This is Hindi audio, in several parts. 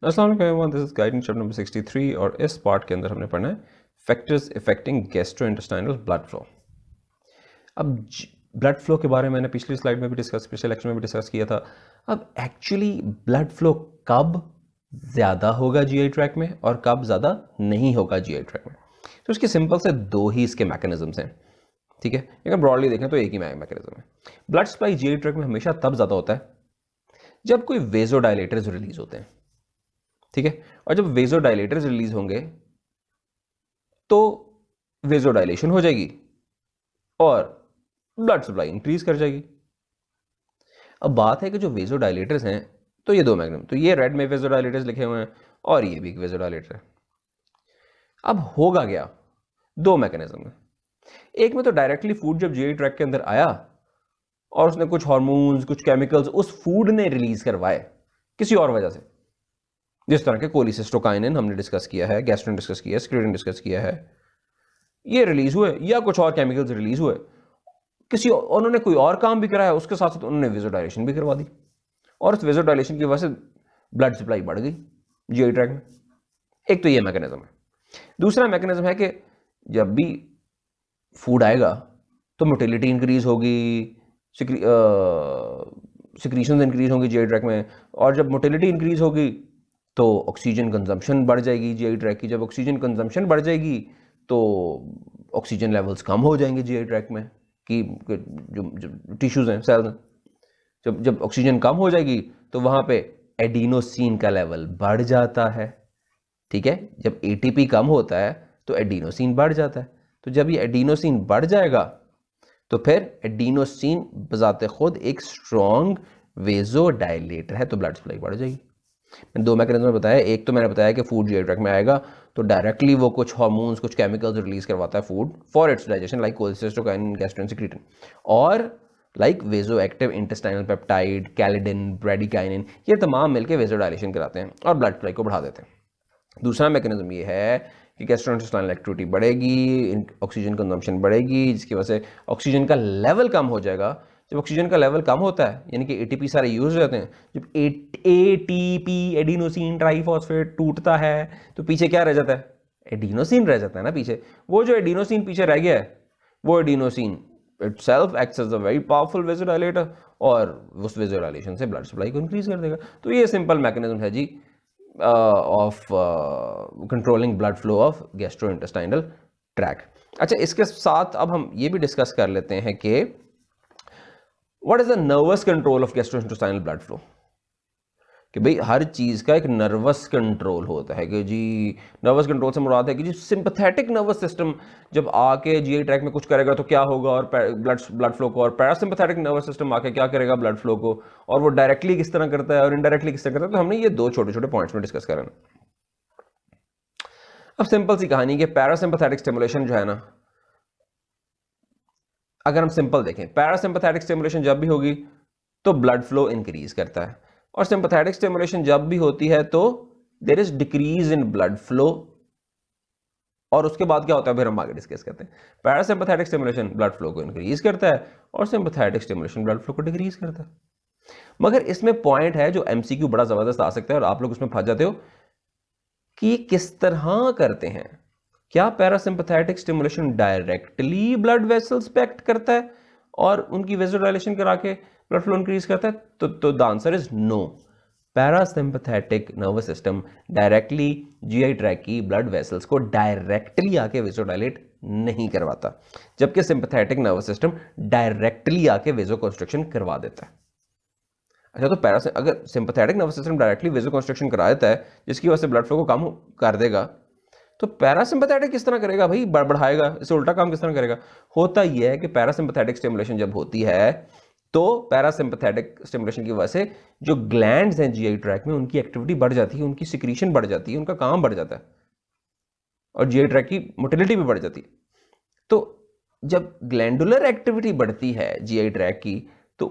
अस्सलाम वालेकुम, this is guidance chapter number 63 और इस पार्ट के अंदर हमने पढ़ना है factors affecting gastrointestinal blood flow. अब ब्लड फ्लो के बारे में मैंने पिछली स्लाइड में भी डिस्कस, पिछले लेक्चर में भी डिस्कस किया था। अब एक्चुअली ब्लड फ्लो कब ज़्यादा होगा जीआई ट्रैक में और कब ज़्यादा नहीं होगा जीआई ट्रैक में, तो इसके सिंपल से दो ही इसके मैकेनिज्म्स हैं। ठीक है, अगर ब्रॉडली देखें तो एक ही मैकेनिज्म है। ब्लड सप्लाई जीआई ट्रैक में हमेशा तब ज़्यादा होता है जब कोई वेजोडाइलेटर्स रिलीज होते हैं। ठीक है, और जब वेजोडाइलेटर्स रिलीज होंगे तो वेजोडाइलेशन हो जाएगी और ब्लड सप्लाई इंक्रीज कर जाएगी। अब बात है कि जो वेजोडाइलेटर्स हैं, तो ये दो मैग्नेम, तो ये रेड में वेजोडाइलेटर्स लिखे हुए हैं और ये भी एक वेजोडाइलेटर है। अब होगा क्या, दो मैकेनिज्म है। एक में तो डायरेक्टली फूड जब जीआई ट्रैक के अंदर आया और उसने कुछ हार्मोन्स, कुछ केमिकल्स उस फूड ने रिलीज करवाए किसी और वजह से, जिस तरह के कोलिसिस्टोकाइनिन हमने डिस्कस किया है, गैस्ट्रिन डिस्कस किया है, स्क्रीडिन डिस्कस किया है, ये रिलीज हुए या कुछ और केमिकल्स रिलीज हुए, किसी उन्होंने कोई और काम भी कराया, उसके साथ साथ उन्होंने वेजोडाइलेशन भी करवा दी और उस वेजोडाइलेशन की वजह से ब्लड सप्लाई बढ़ गई जीआई ट्रैक में। एक तो ये मैकेनिज्म है। दूसरा मैकेनिज्म है कि जब भी फूड आएगा तो मोटिलिटी इंक्रीज होगी, सिक्रीशंस इंक्रीज होंगी जीआई ट्रैक में, और जब मोटिलिटी इंक्रीज होगी तो ऑक्सीजन कंजम्पशन बढ़ जाएगी जीआई ट्रैक की। जब ऑक्सीजन कंजम्पशन बढ़ जाएगी तो ऑक्सीजन लेवल्स कम हो जाएंगे जीआई ट्रैक में कि जो टिश्यूज हैं, सेल्स हैं, जब जब ऑक्सीजन कम हो जाएगी तो वहाँ पे एडिनोसिन का लेवल बढ़ जाता है। ठीक है, जब एटीपी कम होता है तो एडिनोसिन बढ़ जाता है। तो जब ये एडिनोसिन बढ़ जाएगा तो फिर एडिनोसिन बजाते खुद एक स्ट्रॉन्ग वेजोडाइलेटर है, तो ब्लड सप्लाई बढ़ जाएगी। मैंने दो मैकेनिज्म बताया। एक तो मैंने बताया कि फूड जीआई ट्रैक्ट में आएगा तो डायरेक्टली वो कुछ हार्मोन्स, कुछ केमिकल्स रिलीज करवाता है food for its digestion, like cholecystokinin, gastrin, secretin, और like vasoactive intestinal peptide, kallidin, bradykinin, ये तमाम मिलकर वेजोडाइलेशन कराते हैं और ब्लड सप्लाई को बढ़ा देते हैं। दूसरा मैकेनिज्म ये है कि गैस्ट्रोइंटेस्टाइनल एक्टिविटी बढ़ेगी, ऑक्सीजन कंजम्पशन बढ़ेगी, जिसकी वजह से ऑक्सीजन का लेवल कम हो जाएगा। जब ऑक्सीजन का लेवल कम होता है यानी कि एटीपी सारे यूज हो जाते हैं, जब एटीपी एडिनोसिन ट्राइफॉस्फेट टूटता है तो पीछे क्या रह जाता है, एडिनोसिन रह जाता है ना पीछे। वो जो एडिनोसिन पीछे रह गया है, वो adenosine itself acts as a very powerful vasodilator और उस वेजोडाइलेशन से ब्लड सप्लाई को इंक्रीज कर देगा। तो ये सिंपल मैकेनिज्म है जी of controlling blood flow of gastrointestinal tract. अच्छा, इसके साथ अब हम ये भी डिस्कस कर लेते हैं कि what is the nervous control of gastrointestinal blood flow. कि भाई हर चीज़ का एक नर्वस कंट्रोल होता है कि जी, नर्वस कंट्रोल से मुराद है कि जी सिंपैथेटिक नर्वस सिस्टम जब आके जीआई ट्रैक में कुछ करेगा तो क्या होगा, और ब्लड फ्लो को, और पैरासिम्पैथेटिक नर्वस सिस्टम आके क्या करेगा ब्लड फ्लो को, और वो डायरेक्टली किस तरह करता है और इनडायरेक्टली किस तरह करता है। तो हमने ये दो छोटे छोटे पॉइंट्स में डिस्कस करना। अब सिंपल सी कहानी कि पैरासिम्पैथेटिक स्टिमुलेशन जो है ना, अगर हम सिंपल देखें, पैरासिम्पैथेटिक स्टिमुलेशन जब भी होगी तो ब्लड फ्लो इंक्रीज करता है, और सिंपैथेटिक स्टिमुलेशन जब भी होती है तो there is decrease in blood flow. और उसके बाद क्या होता है फिर हम आगे डिस्कस करते हैं। पैरासिम्पैथेटिक स्टिमुलेशन ब्लड फ्लो को इंक्रीज करता है और सिंपैथेटिक स्टिमुलेशन ब्लड फ्लो को डिक्रीज करता है। मगर इसमें पॉइंट है जो एमसीक्यू बड़ा जबरदस्त आ सकता है और आप लोग उसमें फंस जाते हो कि ये किस तरह करते हैं। क्या parasympathetic stimulation directly blood vessels पे एक्ट करता है और उनकी वेसोडाइलेशन करा के ब्लड फ्लो इंक्रीज करता है? तो the answer is no. Parasympathetic nervous system directly GI tract की ब्लड वेसल्स को डायरेक्टली आके वेसोडाइलेट नहीं करवाता, जबकि सिंपैथेटिक नर्वस सिस्टम डायरेक्टली आके वेसो कंस्ट्रक्शन करवा देता है। अच्छा, तो अगर sympathetic nervous system directly वेसो construction करा देता है जिसकी वजह से ब्लड फ्लो को कम कर देगा, तो पैरासिम्पैथेटिक किस तरह करेगा भाई, बढ़ाएगा, इससे उल्टा काम किस तरह करेगा। होता यह है कि पैरासिम्पैथेटिक स्टिमुलेशन जब होती है तो पैरासिम्पैथेटिक स्टिमुलेशन की वजह से जो ग्लैंड्स हैं जीआई ट्रैक में उनकी एक्टिविटी बढ़ जाती है, उनकी सिक्रीशन बढ़ जाती है, उनका काम बढ़ जाता है और जीआई ट्रैक की मोटिलिटी भी बढ़ जाती है। तो जब ग्लैंडुलर एक्टिविटी बढ़ती है जीआई ट्रैक की तो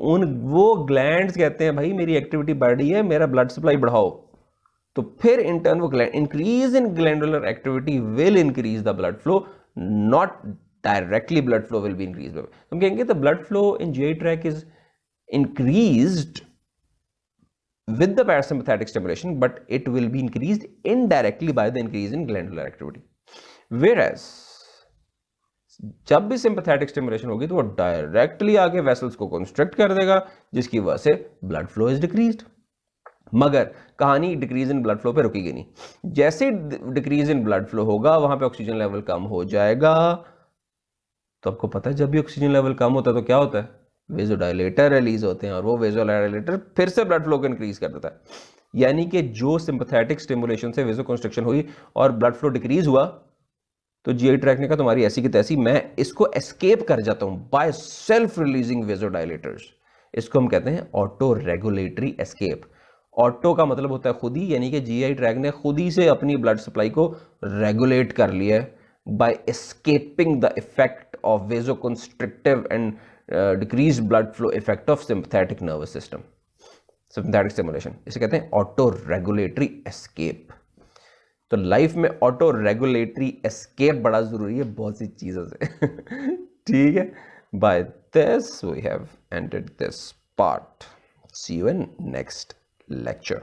वो ग्लैंड्स कहते हैं भाई मेरी एक्टिविटी बढ़ रही है, मेरा ब्लड सप्लाई बढ़ाओ। तो फिर इन टर्न वो increase in glandular activity will increase the blood flow, not directly blood flow will be increase. हम कहेंगे the blood flow in GI tract is increased with the parasympathetic stimulation, but it will be increased indirectly by the increase in glandular activity. Whereas जब भी सिंपैथेटिक स्टिमुलेशन होगी तो वो डायरेक्टली आगे वेसल्स को कंस्ट्रिक्ट कर देगा, जिसकी वजह से ब्लड फ्लो इज डिक्रीज्ड। मगर कहानी डिक्रीज इन ब्लड फ्लो पे रुकेगी नहीं। जैसे डिक्रीज इन ब्लड फ्लो होगा वहां पे ऑक्सीजन लेवल कम हो जाएगा। तो आपको पता है जब भी ऑक्सीजन लेवल कम होता है तो क्या होता है, वेजोडाइलेटर रिलीज होते हैं, और वो वेजोडाइलेटर फिर से ब्लड फ्लो को इंक्रीज कर देता है। यानी कि जो सिंपैथेटिक स्टिमुलेशन से वेजो कंस्ट्रिक्शन हुई और ब्लड फ्लो डिक्रीज हुआ, तो जीआई ट्रैक्ट ने कहा तुम्हारी ऐसी की तैसी, मैं इसको एस्केप कर जाता हूं बाय सेल्फ रिलीजिंग वेजोडाइलेटर्स। इसको हम कहते हैं ऑटो रेगुलेटरी एस्केप। ऑटो का मतलब होता है खुद ही, यानी कि जीआई ट्रैक्ट ने खुद ही से अपनी ब्लड सप्लाई को रेगुलेट कर लिया है by escaping the effect of vasoconstrictive and decrease blood flow effect of sympathetic nervous system, sympathetic stimulation. इसे कहते हैं ऑटो रेगुलेटरी एस्केप। तो लाइफ में ऑटो रेगुलेटरी एस्केप बड़ा जरूरी है बहुत सी चीजों से। ठीक है, by this we have ended this part. See you in next lecture.